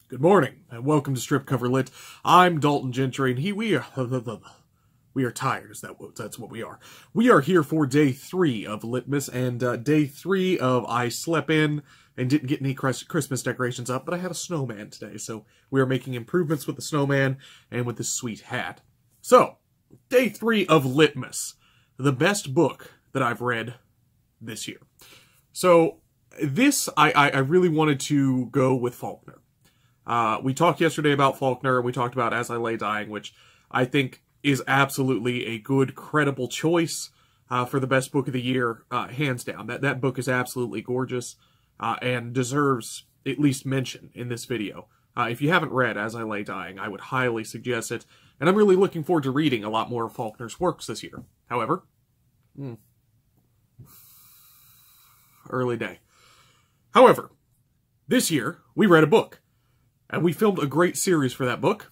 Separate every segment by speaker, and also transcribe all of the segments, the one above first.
Speaker 1: Good morning, and welcome to Strip Cover Lit. I'm Dalton Gentry, and we are tired. That's what we are. We are here for day 3 of Litmas, and day 3 of I slept in and didn't get any Christmas decorations up, but I had a snowman today, so we are making improvements with the snowman and with this sweet hat. So, day 3 of Litmas, the best book that I've read this year. So, this, I really wanted to go with Faulkner. We talked yesterday about Faulkner, and we talked about As I Lay Dying, which I think is absolutely a good, credible choice for the best book of the year, hands down. That book is absolutely gorgeous and deserves at least mention in this video. If you haven't read As I Lay Dying, I would highly suggest it, and I'm really looking forward to reading a lot more of Faulkner's works this year. However, early day. However, this year, we read a book. And we filmed a great series for that book,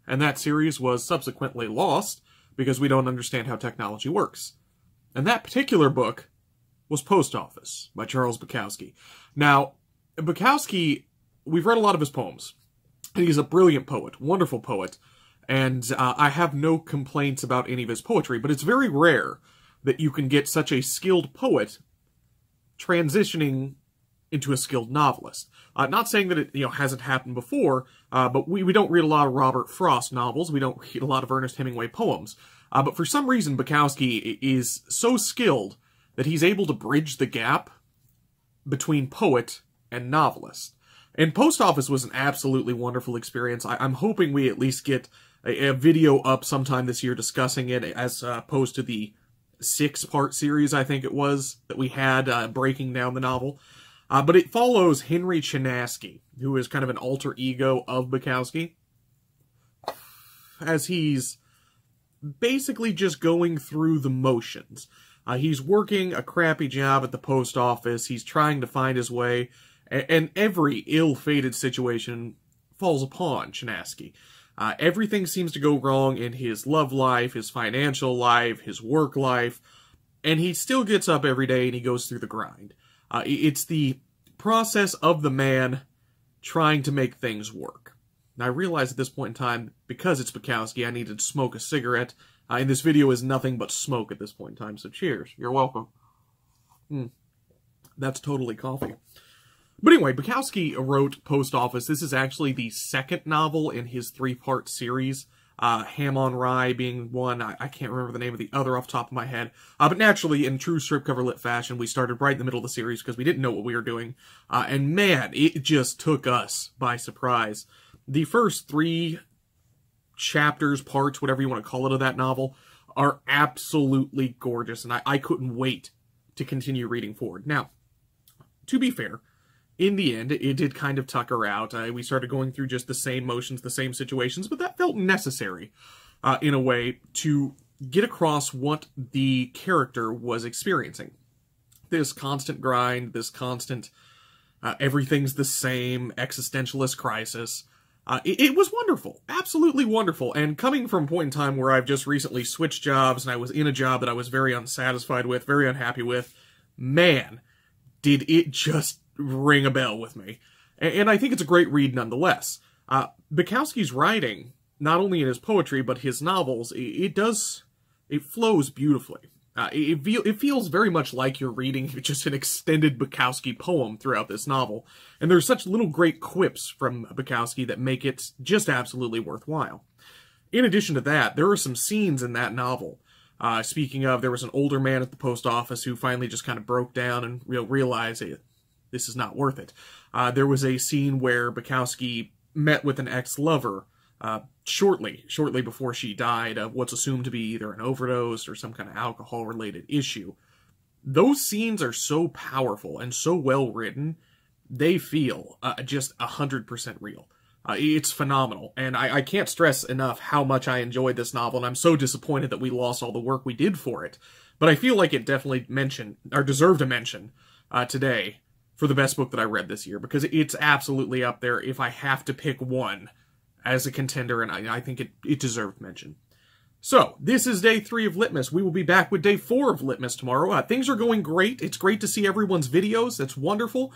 Speaker 1: and that series was subsequently lost because we don't understand how technology works. And that particular book was Post Office by Charles Bukowski. Now, Bukowski, we've read a lot of his poems, and he's a brilliant poet, wonderful poet, and I have no complaints about any of his poetry, but it's very rare that you can get such a skilled poet transitioning into a skilled novelist. Not saying that it hasn't happened before, but we don't read a lot of Robert Frost novels. We don't read a lot of Ernest Hemingway poems. But for some reason, Bukowski is so skilled that he's able to bridge the gap between poet and novelist. And Post Office was an absolutely wonderful experience. I'm hoping we at least get a video up sometime this year discussing it, as opposed to the 6-part series, I think it was, that we had breaking down the novel. But it follows Henry Chinaski, who is kind of an alter ego of Bukowski, as he's basically just going through the motions. He's working a crappy job at the post office, he's trying to find his way, and every ill-fated situation falls upon Chinaski. Everything seems to go wrong in his love life, his financial life, his work life, and he still gets up every day and he goes through the grind. It's the process of the man trying to make things work. Now, I realize at this point in time, because it's Bukowski, I needed to smoke a cigarette, and this video is nothing but smoke at this point in time, so cheers. You're welcome. That's totally coffee. But anyway, Bukowski wrote Post Office. This is actually the 2nd novel in his 3-part series. Ham on Rye being one. I can't remember the name of the other off the top of my head. But naturally, in true strip cover lit fashion, we started right in the middle of the series because we didn't know what we were doing. And man, it just took us by surprise. The first 3 chapters, parts, whatever you want to call it, of that novel are absolutely gorgeous. And I couldn't wait to continue reading forward. Now, to be fair, in the end, it did kind of tucker out. We started going through just the same motions, the same situations, but that felt necessary, in a way, to get across what the character was experiencing. This constant grind, this constant, everything's the same, existentialist crisis. It was wonderful, absolutely wonderful, and coming from a point in time where I've just recently switched jobs, and I was in a job that I was very unsatisfied with, very unhappy with, man, did it just ring a bell with me. And I think it's a great read nonetheless. Bukowski's writing, not only in his poetry, but his novels, it flows beautifully. It feels very much like you're reading just an extended Bukowski poem throughout this novel. And there's such little great quips from Bukowski that make it just absolutely worthwhile. In addition to that, there are some scenes in that novel. Speaking of, there was an older man at the post office who finally just kind of broke down and realized this is not worth it. There was a scene where Bukowski met with an ex-lover shortly before she died of what's assumed to be either an overdose or some kind of alcohol-related issue. Those scenes are so powerful and so well written, they feel just 100% real. It's phenomenal, and I can't stress enough how much I enjoyed this novel, and I'm so disappointed that we lost all the work we did for it. But I feel like it definitely deserved a mention today for the best book that I read this year, because it's absolutely up there if I have to pick one as a contender, and I think it deserved mention. So, this is day 3 of Litmas. We will be back with day 4 of Litmas tomorrow. Things are going great. It's great to see everyone's videos. That's wonderful.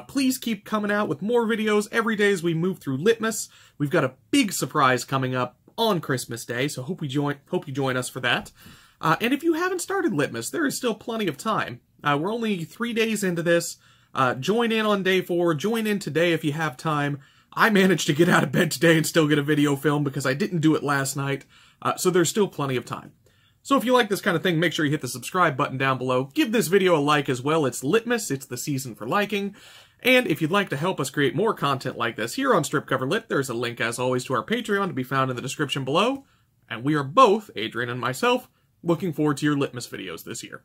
Speaker 1: Please keep coming out with more videos every day as we move through Litmas. We've got a big surprise coming up on Christmas Day, so hope you join us for that. And if you haven't started Litmas, there is still plenty of time. We're only 3 days into this. Join in on day 4. Join in today if you have time. I managed to get out of bed today and still get a video film because I didn't do it last night. So there's still plenty of time. So if you like this kind of thing, make sure you hit the subscribe button down below. Give this video a like as well. It's Litmas. It's the season for liking. And if you'd like to help us create more content like this here on Strip Cover Lit, there's a link, as always, to our Patreon to be found in the description below. And we are both, Adrian and myself, looking forward to your Litmas videos this year.